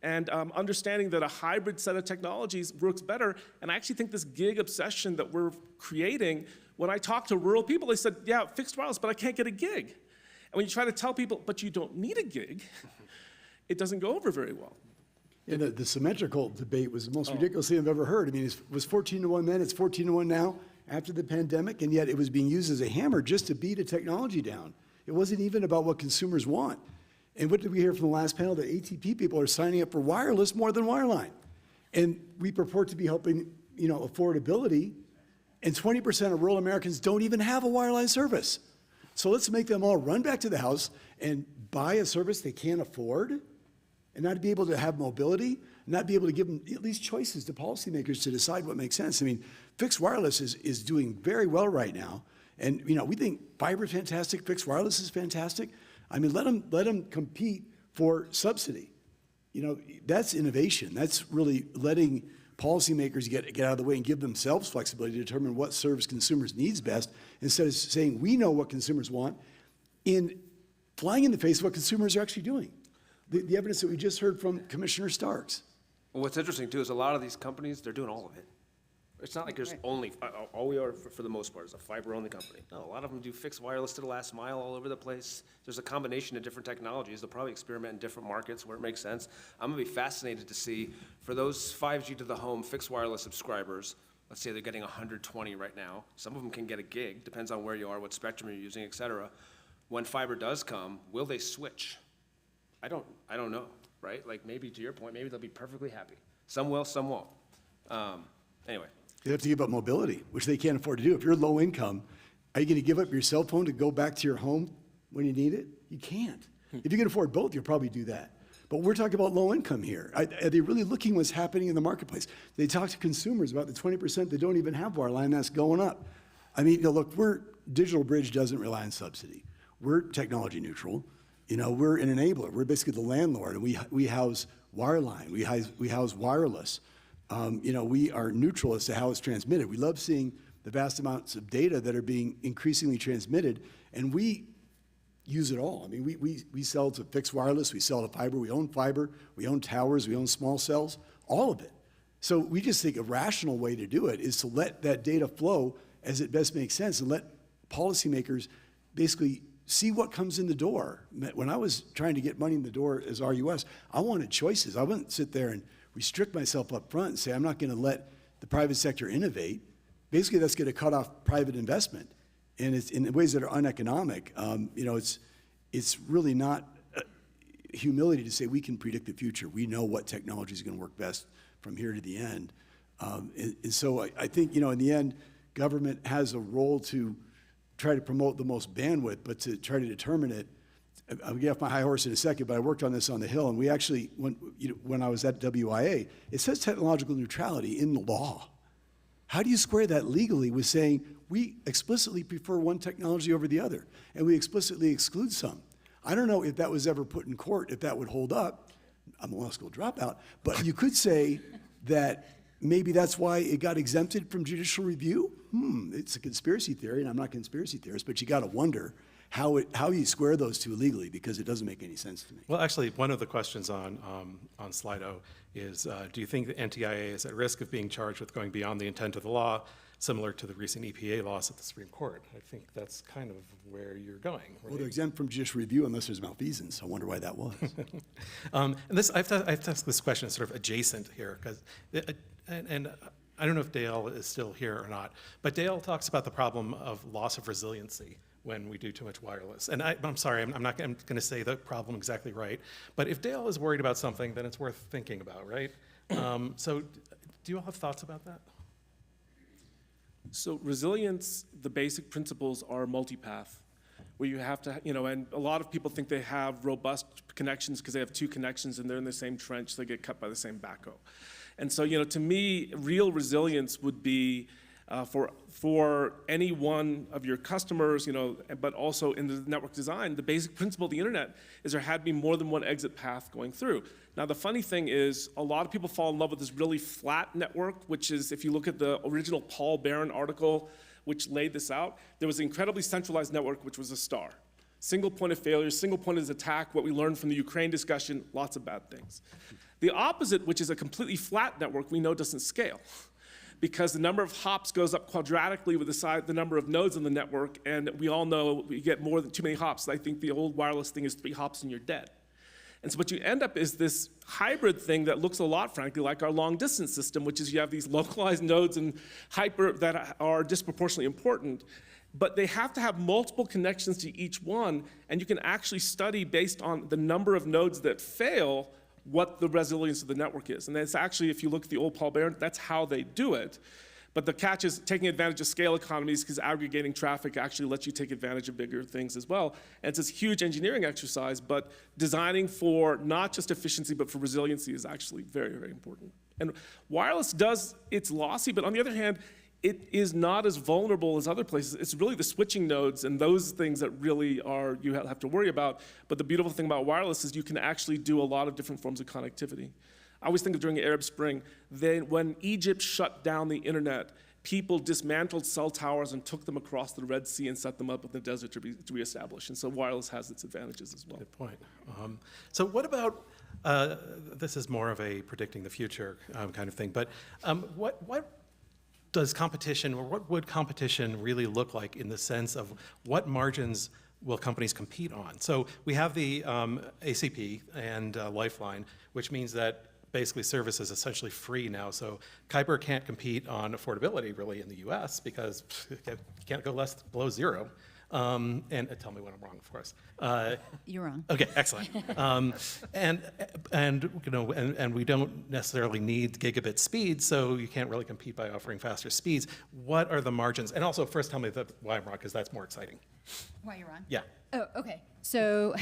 And understanding that a hybrid set of technologies works better. And I actually think this gig obsession that we're creating, when I talk to rural people, they said, yeah, fixed wireless, but I can't get a gig. And when you try to tell people, but you don't need a gig, it doesn't go over very well. And the symmetrical debate was the most ridiculous thing I've ever heard. I mean, it was 14 to 1 then, it's 14 to 1 now after the pandemic, and yet it was being used as a hammer just to beat a technology down. It wasn't even about what consumers want. And what did we hear from the last panel? That ATP people are signing up for wireless more than wireline. And we purport to be helping, affordability, and 20% of rural Americans don't even have a wireline service. So let's make them all run back to the house and buy a service they can't afford, and not be able to have mobility, not be able to give them at least choices to policymakers to decide what makes sense. I mean, fixed wireless is doing very well right now. And we think fiber is fantastic, fixed wireless is fantastic. I mean, let them compete for subsidy. That's innovation. That's really letting policymakers get out of the way and give themselves flexibility to determine what serves consumers' needs best, instead of saying we know what consumers want, in flying in the face of what consumers are actually doing. The evidence that we just heard from Commissioner Starks. Well, what's interesting, too, is a lot of these companies, they're doing all of it. It's not like there's only, all we are, for the most part, is a fiber-only company. No, a lot of them do fixed wireless to the last mile all over the place. There's a combination of different technologies. They'll probably experiment in different markets where it makes sense. I'm going to be fascinated to see, for those 5G to the home fixed wireless subscribers, let's say they're getting 120 right now. Some of them can get a gig, depends on where you are, what spectrum you're using, et cetera. When fiber does come, will they switch? I don't know, right? Like maybe to your point, maybe they'll be perfectly happy. Some will, some won't. Anyway. They have to give up mobility, which they can't afford to do. If you're low income, are you going to give up your cell phone to go back to your home when you need it? You can't. If you can afford both, you'll probably do that. But we're talking about low income here. Are they really looking what's happening in the marketplace? They talk to consumers about the 20% that don't even have wireline that's going up. I mean, look, DigitalBridge doesn't rely on subsidy. We're technology neutral. We're an enabler. We're basically the landlord, and we house wireline. We house wireless. We are neutral as to how it's transmitted. We love seeing the vast amounts of data that are being increasingly transmitted, and we use it all. I mean, we sell to fixed wireless, we sell to fiber, we own towers, we own small cells, all of it. So we just think a rational way to do it is to let that data flow as it best makes sense and let policymakers basically see what comes in the door. When I was trying to get money in the door as RUS, I wanted choices. I wouldn't sit there and restrict myself up front and say, I'm not going to let the private sector innovate. Basically, that's going to cut off private investment. And it's in ways that are uneconomic. It's really not humility to say we can predict the future. We know what technology is going to work best from here to the end. And so I think, in the end, government has a role to try to promote the most bandwidth, but to try to determine it. I'll get off my high horse in a second, but I worked on this on the Hill, and we actually, when I was at WIA, it says technological neutrality in the law. How do you square that legally with saying we explicitly prefer one technology over the other, and we explicitly exclude some? I don't know if that was ever put in court, if that would hold up. I'm a law school dropout, but you could say that maybe that's why it got exempted from judicial review. It's a conspiracy theory, and I'm not a conspiracy theorist, but you got to wonder how you square those two legally, because it doesn't make any sense to me. Well, actually, one of the questions on Slido is, do you think the NTIA is at risk of being charged with going beyond the intent of the law, similar to the recent EPA loss at the Supreme Court? I think that's kind of where you're going. Well, they're exempt from judicial review unless there's malfeasance. I wonder why that was. And this, I have to ask this question sort of adjacent here, because, and I don't know if Dale is still here or not, but Dale talks about the problem of loss of resiliency when we do too much wireless. And I'm sorry, I'm going to say the problem exactly right, but if Dale is worried about something, then it's worth thinking about, right? So do you all have thoughts about that? So resilience, the basic principles are multipath, where you have to, and a lot of people think they have robust connections because they have two connections and they're in the same trench, so they get cut by the same backhoe. And so, to me, real resilience would be for any one of your customers, but also in the network design, the basic principle of the internet is there had to be more than one exit path going through. Now, the funny thing is, a lot of people fall in love with this really flat network, which is, if you look at the original Paul Barron article, which laid this out, there was an incredibly centralized network, which was a star. Single point of failure, single point of attack, what we learned from the Ukraine discussion, lots of bad things. The opposite, which is a completely flat network, we know doesn't scale, because the number of hops goes up quadratically with the number of nodes in the network, and we all know we get more than too many hops. I think the old wireless thing is 3 hops and you're dead. And so what you end up is this hybrid thing that looks a lot, frankly, like our long distance system, which is you have these localized nodes and hyper that are disproportionately important, but they have to have multiple connections to each one, and you can actually study based on the number of nodes that fail what the resilience of the network is. And that's actually, if you look at the old Paul Barron, that's how they do it. But the catch is taking advantage of scale economies, because aggregating traffic actually lets you take advantage of bigger things as well. And it's this huge engineering exercise, but designing for not just efficiency, but for resiliency is actually very, very important. And wireless it's lossy, but on the other hand, it is not as vulnerable as other places. It's really the switching nodes and those things that really you have to worry about. But the beautiful thing about wireless is you can actually do a lot of different forms of connectivity. I always think of during the Arab Spring, when Egypt shut down the internet, people dismantled cell towers and took them across the Red Sea and set them up in the desert to reestablish. And so wireless has its advantages as well. Good point. So what about, this is more of a predicting the future kind of thing, but what does competition, or what would competition really look like in the sense of what margins will companies compete on? So we have the ACP and Lifeline, which means that basically service is essentially free now. So Kuiper can't compete on affordability really in the US because you can't go below zero. And tell me when I'm wrong, of course. You're wrong. Okay, excellent. And we don't necessarily need gigabit speed, so you can't really compete by offering faster speeds. What are the margins? And also, first tell me why I'm wrong, because that's more exciting. Why you're wrong? Yeah. Oh, okay. So,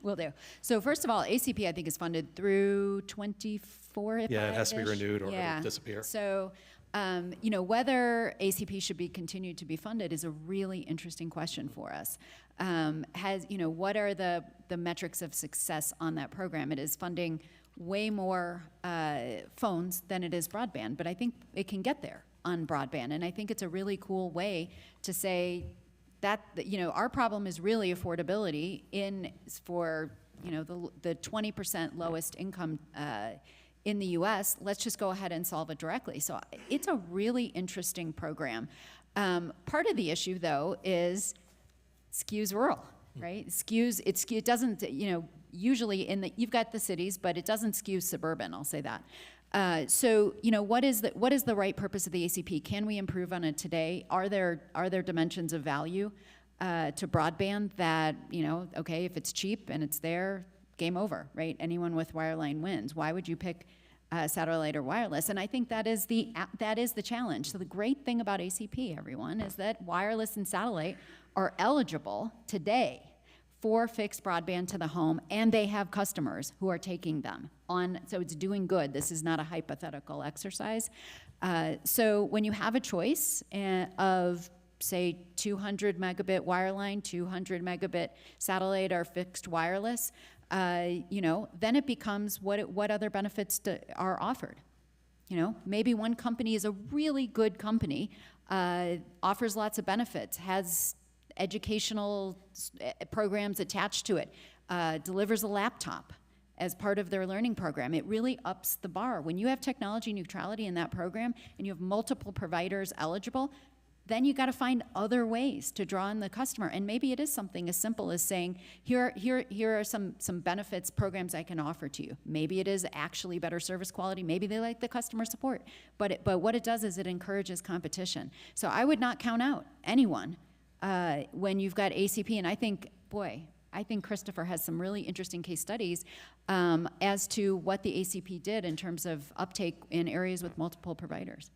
will do. So first of all, ACP I think is funded through 24. If Yeah, it has to be I-ish. renewed or Yeah. it'll disappear. So, whether ACP should be continued to be funded is a really interesting question for us. What are the metrics of success on that program? It is funding way more phones than it is broadband, but I think it can get there on broadband, and I think it's a really cool way to say that our problem is really affordability for the 20% lowest income in the U.S. Let's just go ahead and solve it directly. So it's a really interesting program. Part of the issue, though, is skews rural, right? It doesn't, usually you've got the cities, but it doesn't skew suburban, I'll say that. So what is the right purpose of the ACP? Can we improve on it today? Are there dimensions of value to broadband that, okay, if it's cheap and it's there, game over, right? Anyone with wireline wins. Why would you pick satellite or wireless? And I think that is the challenge. So the great thing about ACP, everyone, is that wireless and satellite are eligible today for fixed broadband to the home, and they have customers who are taking them on. So it's doing good. This is not a hypothetical exercise. So when you have a choice of, say, 200 megabit wireline, 200 megabit satellite, or fixed wireless, then it becomes what other benefits are offered. Maybe one company is a really good company, offers lots of benefits, has educational programs attached to it, delivers a laptop as part of their learning program. It really ups the bar. When you have technology neutrality in that program and you have multiple providers eligible, then you got to find other ways to draw in the customer. And maybe it is something as simple as saying, here are some benefits, programs I can offer to you. Maybe it is actually better service quality. Maybe they like the customer support. But what it does is it encourages competition. So I would not count out anyone when you've got ACP. And I think Christopher has some really interesting case studies as to what the ACP did in terms of uptake in areas with multiple providers.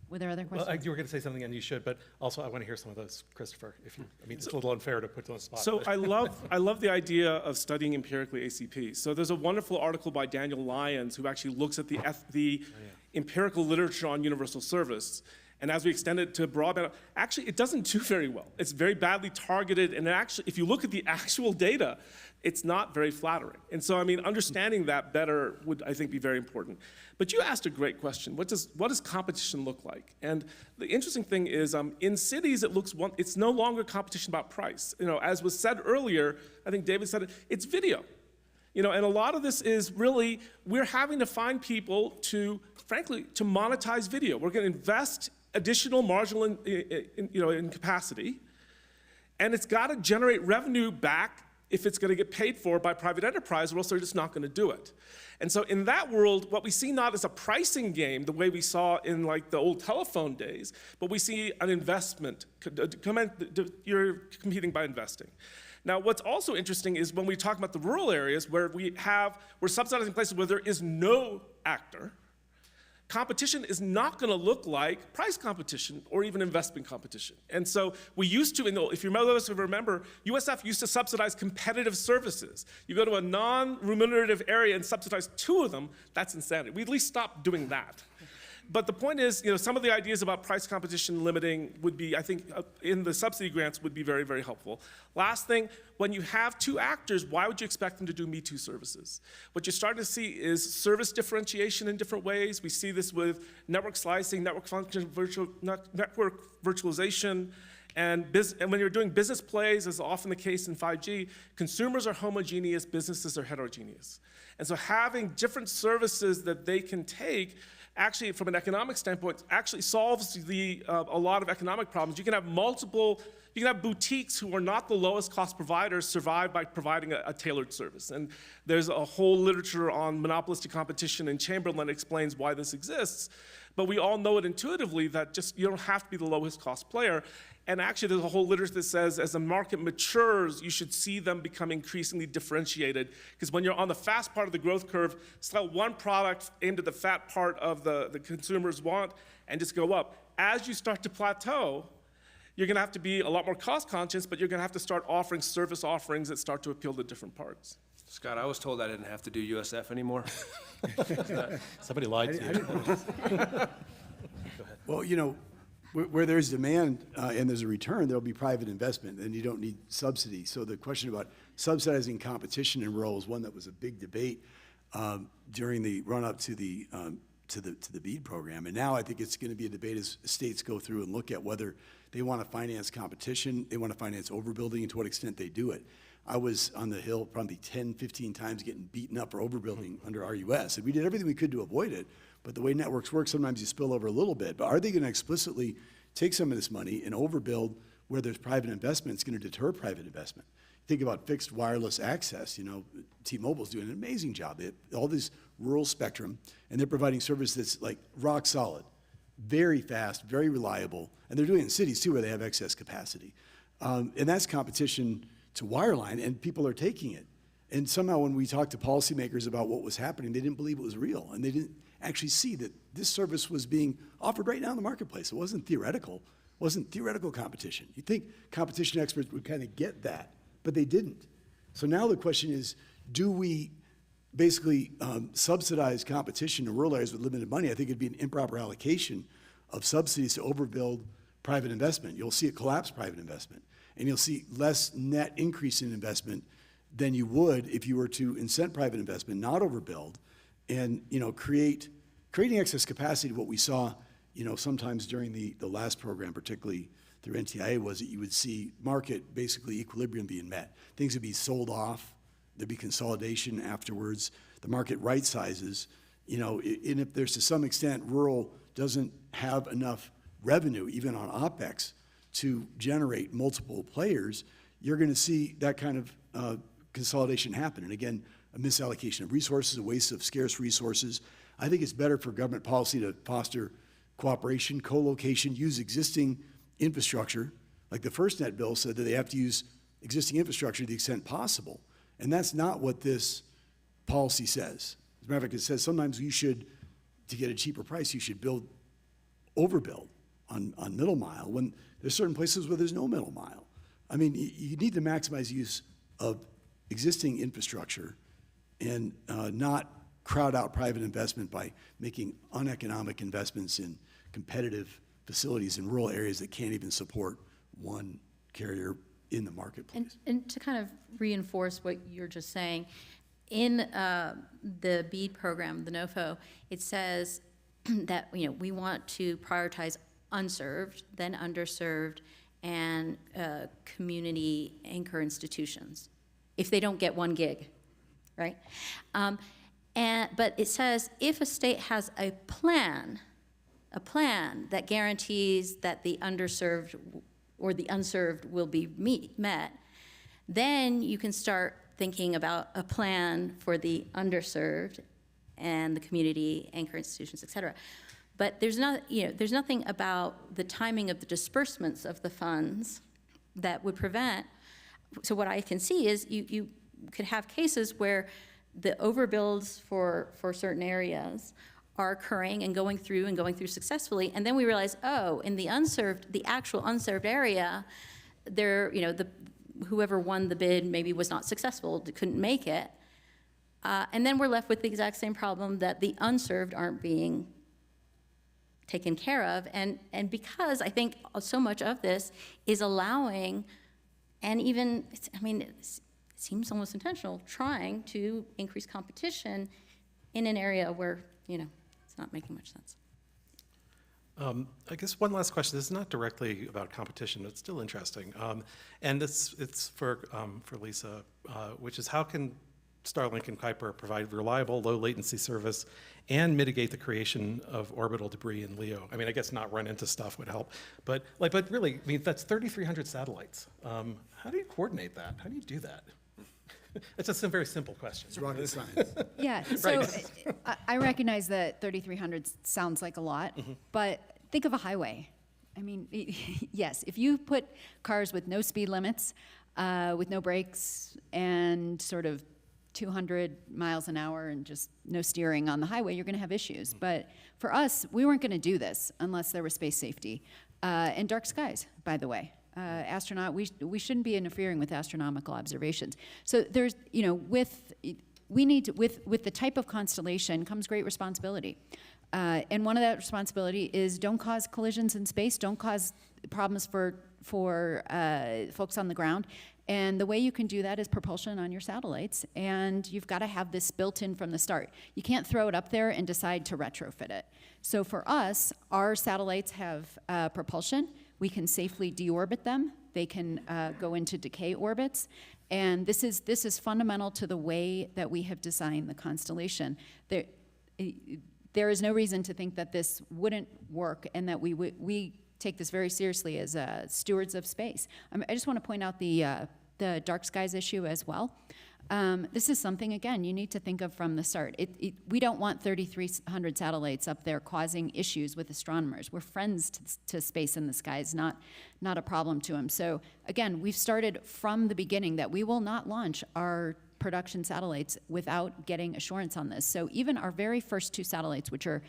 Were there other questions? Well, you were going to say something, and you should, but also I want to hear some of those, Christopher. It's a little unfair to put you on the spot. So but. I love the idea of studying empirically ACP. So there's a wonderful article by Daniel Lyons who actually looks at the empirical literature on universal service. And as we extend it to broadband, actually it doesn't do very well. It's very badly targeted, and actually, if you look at the actual data, it's not very flattering. And so, understanding that better would, I think, be very important. But you asked a great question. What does competition look like? And the interesting thing is, in cities, it's no longer competition about price. As was said earlier, I think David said it, it's video. And a lot of this is really, we're having to find people frankly, to monetize video. We're going to invest additional marginal in capacity, and it's got to generate revenue back if it's going to get paid for by private enterprise, or else they're just not going to do it. And so in that world, what we see not as a pricing game, the way we saw in the old telephone days, but we see an investment. You're competing by investing. Now, what's also interesting is when we talk about the rural areas where we're subsidizing places where there is no actor, competition is not going to look like price competition or even investment competition. And so we used to, if you remember, USF used to subsidize competitive services. You go to a non-remunerative area and subsidize 2 of them, that's insanity. We at least stopped doing that. But the point is, some of the ideas about price competition limiting would be, I think, in the subsidy grants would be very, very helpful. Last thing, when you have 2 actors, why would you expect them to do Me Too services? What you're starting to see is service differentiation in different ways. We see this with network slicing, network function, network virtualization, and when you're doing business plays, as often the case in 5G, consumers are homogeneous, businesses are heterogeneous. And so having different services that they can take actually, from an economic standpoint, actually solves a lot of economic problems. You can have multiple you can have boutiques who are not the lowest cost providers survive by providing a tailored service. And there's a whole literature on monopolistic competition, and Chamberlain explains why this exists. But we all know it intuitively that just you don't have to be the lowest cost player. And actually, there's a whole literature that says as the market matures, you should see them become increasingly differentiated. Because when you're on the fast part of the growth curve, sell one product into the fat part of the consumers want and just go up. As you start to plateau, you're going to have to be a lot more cost conscious, but you're going to have to start offering service offerings that start to appeal to different parts. Scott, I was told I didn't have to do USF anymore. Somebody lied to you. Well, you know, where there's demand and there's a return, there'll be private investment, and you don't need subsidy. So the question about subsidizing competition in rural is one that was a big debate during the run-up to the BEAD program. And now I think it's going to be a debate as states go through and look at whether they want to finance competition, they want to finance overbuilding, and to what extent they do it. I was on the Hill probably 10, 15 times getting beaten up for overbuilding under RUS, and we did everything we could to avoid it. But the way networks work, sometimes you spill over a little bit. But are they going to explicitly take some of this money and overbuild where there's private investment? It's going to deter private investment. Think about fixed wireless access. You know, T-Mobile's doing an amazing job. They have all this rural spectrum, and they're providing service that's like rock solid, very fast, very reliable. And they're doing it in cities, too, where they have excess capacity. And that's competition to wireline, and people are taking it. And somehow when we talked to policymakers about what was happening, they didn't believe it was real, and they didn't actually see that this service was being offered right now in the marketplace. It wasn't theoretical. It wasn't theoretical competition. You'd think competition experts would kind of get that, but they didn't. So now the question is, do we basically subsidize competition in rural areas with limited money? I think it'd be an improper allocation of subsidies to overbuild private investment. You'll see it collapse private investment, and you'll see less net increase in investment than you would if you were to incent private investment, not overbuild, and creating excess capacity. What we saw, sometimes during the last program, particularly through NTIA, was that you would see market basically equilibrium being met. Things would be sold off, there'd be consolidation afterwards, the market right sizes, and if there's to some extent rural doesn't have enough revenue, even on OpEx, to generate multiple players, you're going to see that kind of consolidation happen. And again, a misallocation of resources, a waste of scarce resources. I think it's better for government policy to foster cooperation, co-location, use existing infrastructure. Like the FirstNet bill said that they have to use existing infrastructure to the extent possible. And that's not what this policy says. As a matter of fact, it says sometimes you should, to get a cheaper price, you should overbuild on middle mile when there's certain places where there's no middle mile. I mean, you need to maximize use of existing infrastructure and not crowd out private investment by making uneconomic investments in competitive facilities in rural areas that can't even support one carrier in the marketplace. And to kind of reinforce what you're just saying, in the BEAD program, the NOFO, it says that we want to prioritize unserved, then underserved, and community anchor institutions if they don't get 1 gig, right? But it says if a state has a plan that guarantees that the underserved or the unserved will be met, then you can start thinking about a plan for the underserved and the community anchor institutions, et cetera. But there's nothing about the timing of the disbursements of the funds that would prevent. So what I can see is you could have cases where the overbuilds for certain areas are occurring and going through successfully, and then we realize, in the actual unserved area, whoever won the bid maybe was not successful, couldn't make it, and then we're left with the exact same problem that the unserved aren't being taken care of, and because I think so much of this is allowing, and even it seems almost intentional, trying to increase competition in an area where it's not making much sense. I guess one last question. This is not directly about competition, but it's still interesting. And it's for Lisa, which is how can Starlink and Kuiper provide reliable, low latency service and mitigate the creation of orbital debris in LEO. I mean, I guess not run into stuff would help, but really, I mean, that's 3,300 satellites. How do you coordinate that? How do you do that? It's just a very simple question. It's rocket science. Yeah, so I recognize that 3,300 sounds like a lot, but think of a highway. I mean, yes, if you put cars with no speed limits, with no brakes, and sort of 200 miles an hour and just no steering on the highway, you're going to have issues. But for us, we weren't going to do this unless there was space safety. And dark skies, by the way. We shouldn't be interfering with astronomical observations. So there's, you know, with the type of constellation comes great responsibility. And one of that responsibility is don't cause collisions in space, don't cause problems for folks on the ground. And the way you can do that is propulsion on your satellites, and you've got to have this built in from the start. You can't throw it up there and decide to retrofit it. So for us, our satellites have propulsion. We can safely deorbit them. They can go into decay orbits. And this is fundamental to the way that we have designed the constellation. There is no reason to think that this wouldn't work, and that we take this very seriously as stewards of space. I just want to point out the dark skies issue as well. This is something, again, you need to think of from the start. We don't want 3,300 satellites up there causing issues with astronomers. We're friends to space and the skies, not a problem to them. So again, we've started from the beginning that we will not launch our production satellites without getting assurance on this. So even our very first 2 satellites, which are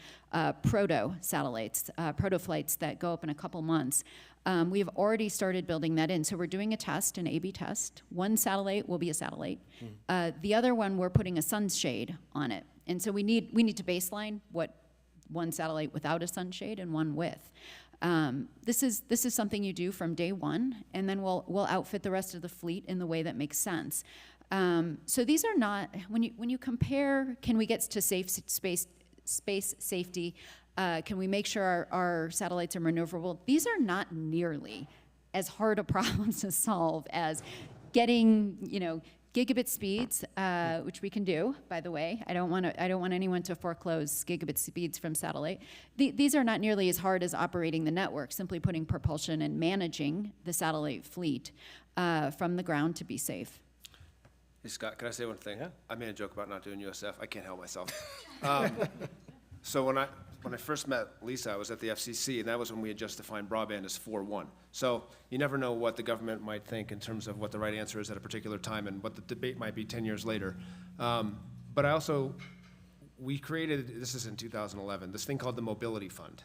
proto-satellites, proto-flights that go up in a couple months, we've already started building that in. So we're doing a test, an A/B test. One satellite will be a satellite. The other one, we're putting a sunshade on it. And so we need to baseline what one satellite without a sunshade and one with. This is something you do from day one, and then we'll outfit the rest of the fleet in the way that makes sense. So these are not, when you compare, can we get to space safety? Can we make sure our satellites are maneuverable? These are not nearly as hard a problem to solve as getting, gigabit speeds, which we can do, by the way. I don't want anyone to foreclose gigabit speeds from satellite. These are not nearly as hard as operating the network, simply putting propulsion and managing the satellite fleet from the ground to be safe. Hey, Scott, can I say one thing? Yeah. I made a joke about not doing USF. I can't help myself. So when I first met Lisa, I was at the FCC, and that was when we had just defined broadband as 4.1. So you never know what the government might think in terms of what the right answer is at a particular time and what the debate might be 10 years later. But we created, this is in 2011, this thing called the Mobility Fund.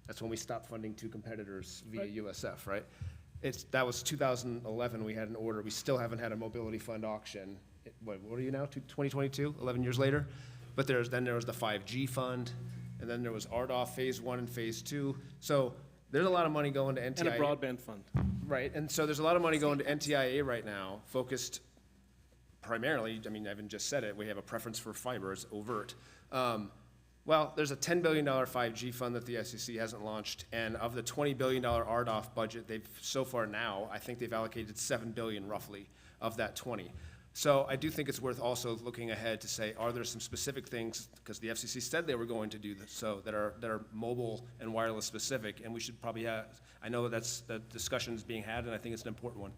That's when we stopped funding 2 competitors via USF, right? That was 2011, we had an order. We still haven't had a mobility fund auction. What are you now, 2022, 11 years later? But then there was the 5G fund, and then there was RDOF Phase 1 and Phase 2. So there's a lot of money going to NTIA. And a broadband fund. Right, and so there's a lot of money going to NTIA right now, focused primarily, I mean, Evan just said it, we have a preference for fiber, it's overt. Well, there's a $10 billion 5G fund that the SEC hasn't launched, and of the $20 billion RDOF budget, they've so far now, I think they've allocated $7 billion roughly of that 20. So I do think it's worth also looking ahead to say, are there some specific things, because the FCC said they were going to do this, so that are mobile and wireless specific, and we should probably have, I know that discussion is being had, and I think it's an important one.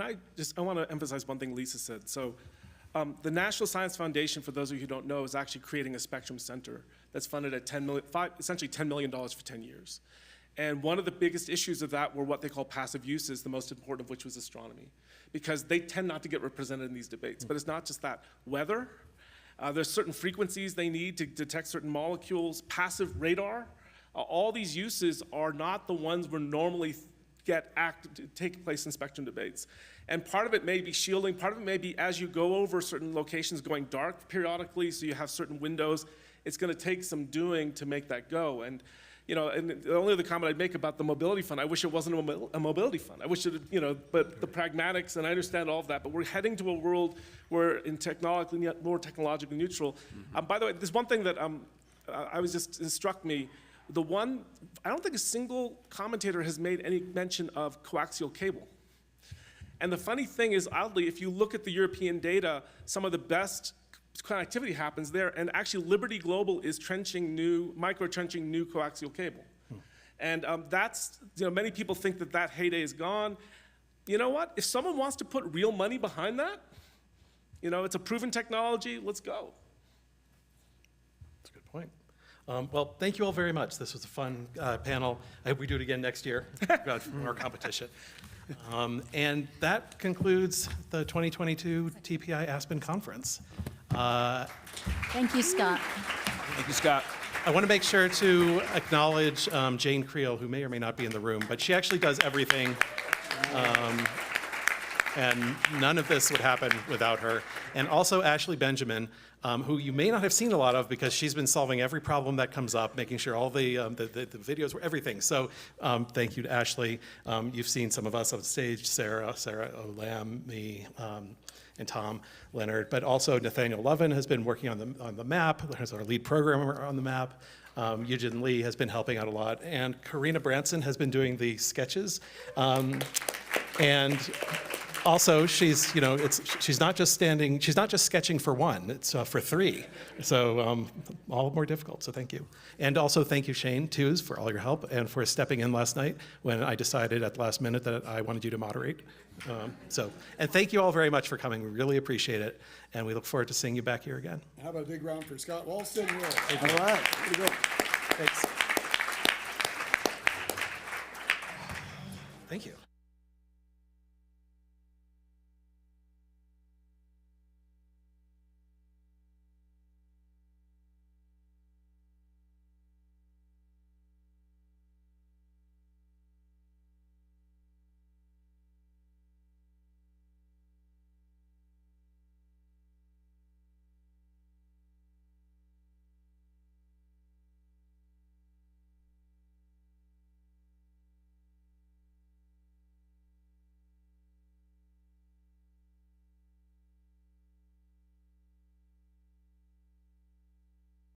I want to emphasize one thing Lisa said. So the National Science Foundation, for those of you who don't know, is actually creating a spectrum center that's funded at essentially $10 million for 10 years. And one of the biggest issues of that were what they call passive uses, the most important of which was astronomy, because they tend not to get represented in these debates. But it's not just that. Weather, there's certain frequencies they need to detect certain molecules, passive radar. All these uses are not the ones we're normally take place in spectrum debates. And part of it may be shielding, part of it may be as you go over certain locations going dark periodically, so you have certain windows, it's gonna take some doing to make that go. And and the only other comment I'd make about the mobility fund, I wish it wasn't a mobility fund. I wish it, but the pragmatics, and I understand all of that, but we're heading to a world where more technologically neutral. By the way, there's one thing that it struck me. I don't think a single commentator has made any mention of coaxial cable. And the funny thing is, oddly, if you look at the European data, some of the best connectivity happens there, and actually Liberty Global is micro-trenching new coaxial cable. And that's, many people think that that heyday is gone. You know what? If someone wants to put real money behind that, it's a proven technology, let's go. That's a good point. Well, thank you all very much. This was a fun panel. I hope we do it again next year. Got more competition. And that concludes the 2022 TPI Aspen Conference. Thank you, Scott. Thank you, Scott. I want to make sure to acknowledge Jane Creel, who may or may not be in the room, but she actually does everything. And none of this would happen without her. And also Ashley Benjamin, who you may not have seen a lot of because she's been solving every problem that comes up, making sure all the videos were everything. So thank you to Ashley. You've seen some of us on stage, Sarah Olam, me, and Tom Leonard, but also Nathaniel Lovin has been working on the map, as our lead programmer on the map. Eugene Lee has been helping out a lot, and Karina Branson has been doing the sketches. And also, she's not just sketching for one, it's for three. So all more difficult, so thank you. And also thank you, Shane Tews, for all your help and for stepping in last night when I decided at the last minute that I wanted you to moderate. And thank you all very much for coming. We really appreciate it. And we look forward to seeing you back here again. How about a big round for Scott Wallsten here? All right. Here we go. Thanks. Thank you.